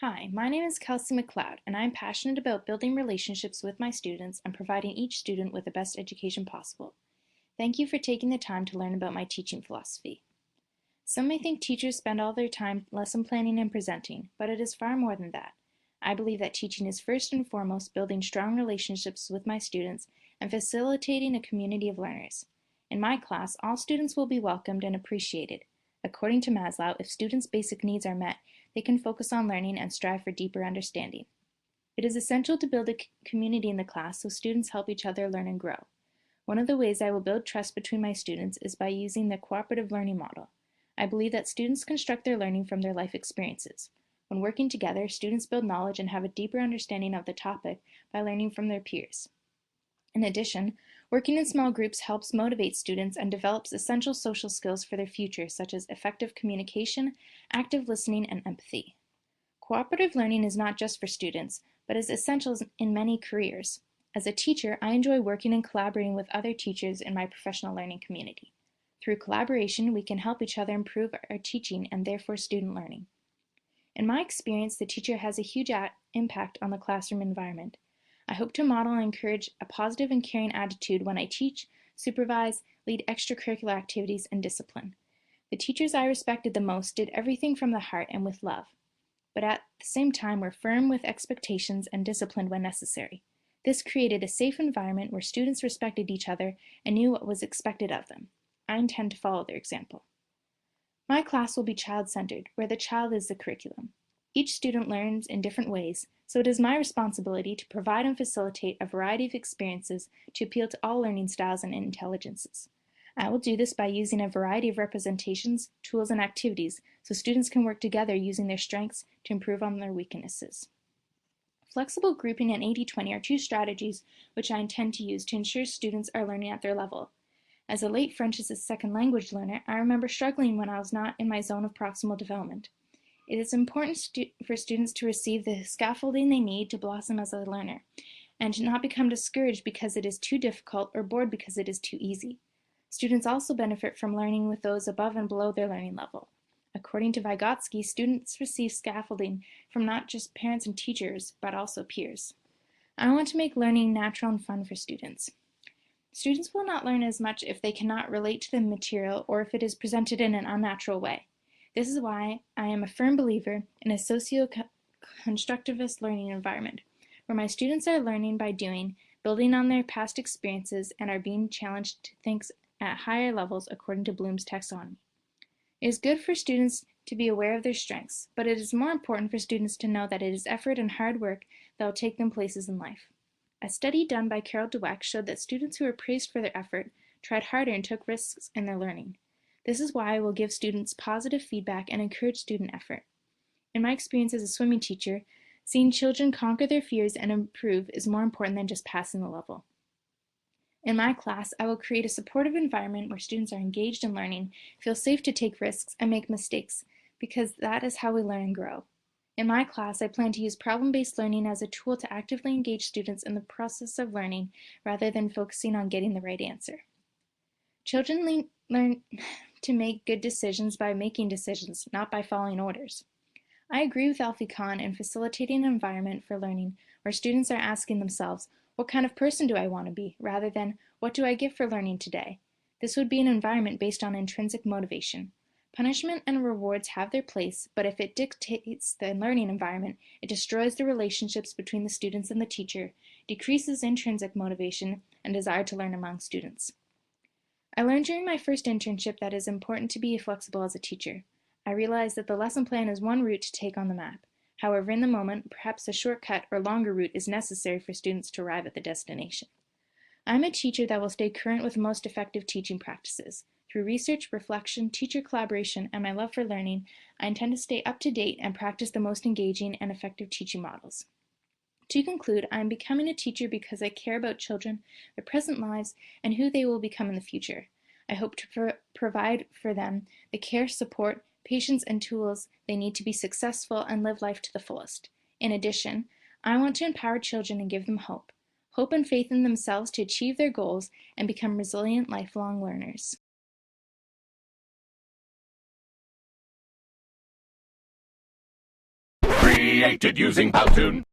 Hi, my name is Kelsey McLeod, and I am passionate about building relationships with my students and providing each student with the best education possible. Thank you for taking the time to learn about my teaching philosophy. Some may think teachers spend all their time lesson planning and presenting, but it is far more than that. I believe that teaching is first and foremost building strong relationships with my students and facilitating a community of learners. In my class, all students will be welcomed and appreciated. According to Maslow, if students' basic needs are met, they can focus on learning and strive for deeper understanding. It is essential to build a community in the class so students help each other learn and grow. One of the ways I will build trust between my students is by using the cooperative learning model. I believe that students construct their learning from their life experiences. When working together, students build knowledge and have a deeper understanding of the topic by learning from their peers. In addition, working in small groups helps motivate students and develops essential social skills for their future, such as effective communication, active listening, and empathy. Cooperative learning is not just for students, but is essential in many careers. As a teacher, I enjoy working and collaborating with other teachers in my professional learning community. Through collaboration, we can help each other improve our teaching and therefore student learning. In my experience, the teacher has a huge impact on the classroom environment. I hope to model and encourage a positive and caring attitude when I teach, supervise, lead extracurricular activities, and discipline. The teachers I respected the most did everything from the heart and with love, but at the same time were firm with expectations and disciplined when necessary. This created a safe environment where students respected each other and knew what was expected of them. I intend to follow their example. My class will be child-centered, where the child is the curriculum. Each student learns in different ways, so it is my responsibility to provide and facilitate a variety of experiences to appeal to all learning styles and intelligences. I will do this by using a variety of representations, tools, and activities so students can work together using their strengths to improve on their weaknesses. Flexible grouping and 80-20 are two strategies which I intend to use to ensure students are learning at their level. As a late French as a second language learner, I remember struggling when I was not in my zone of proximal development. It is important for students to receive the scaffolding they need to blossom as a learner, and to not become discouraged because it is too difficult or bored because it is too easy. Students also benefit from learning with those above and below their learning level. According to Vygotsky, students receive scaffolding from not just parents and teachers, but also peers. I want to make learning natural and fun for students. Students will not learn as much if they cannot relate to the material or if it is presented in an unnatural way. This is why I am a firm believer in a socio-constructivist learning environment, where my students are learning by doing, building on their past experiences, and are being challenged to think at higher levels according to Bloom's taxonomy. It is good for students to be aware of their strengths, but it is more important for students to know that it is effort and hard work that will take them places in life. A study done by Carol Dweck showed that students who were praised for their effort tried harder and took risks in their learning. This is why I will give students positive feedback and encourage student effort. In my experience as a swimming teacher, seeing children conquer their fears and improve is more important than just passing the level. In my class, I will create a supportive environment where students are engaged in learning, feel safe to take risks, and make mistakes, because that is how we learn and grow. In my class, I plan to use problem-based learning as a tool to actively engage students in the process of learning rather than focusing on getting the right answer. Children learn to make good decisions by making decisions, not by following orders. I agree with Alfie Kahn in facilitating an environment for learning where students are asking themselves, what kind of person do I want to be, rather than what do I get for learning today? This would be an environment based on intrinsic motivation. Punishment and rewards have their place, but if it dictates the learning environment, it destroys the relationships between the students and the teacher, decreases intrinsic motivation and desire to learn among students. I learned during my first internship that it is important to be flexible as a teacher. I realized that the lesson plan is one route to take on the map. However, in the moment, perhaps a shortcut or longer route is necessary for students to arrive at the destination. I'm a teacher that will stay current with most effective teaching practices. Through research, reflection, teacher collaboration, and my love for learning, I intend to stay up to date and practice the most engaging and effective teaching models. To conclude, I am becoming a teacher because I care about children, their present lives, and who they will become in the future. I hope to provide for them the care, support, patience, and tools they need to be successful and live life to the fullest. In addition, I want to empower children and give them hope and faith in themselves to achieve their goals and become resilient, lifelong learners. created using Powtoon.